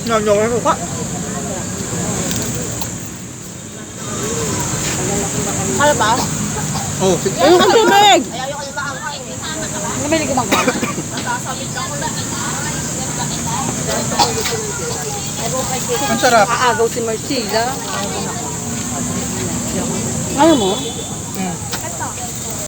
Nonyo na suka. Kala ba? Oh, sige. Ayun ang tubig! Namili ka bang ka? Ang sarap. Aagaw si Marcela. Ano mo?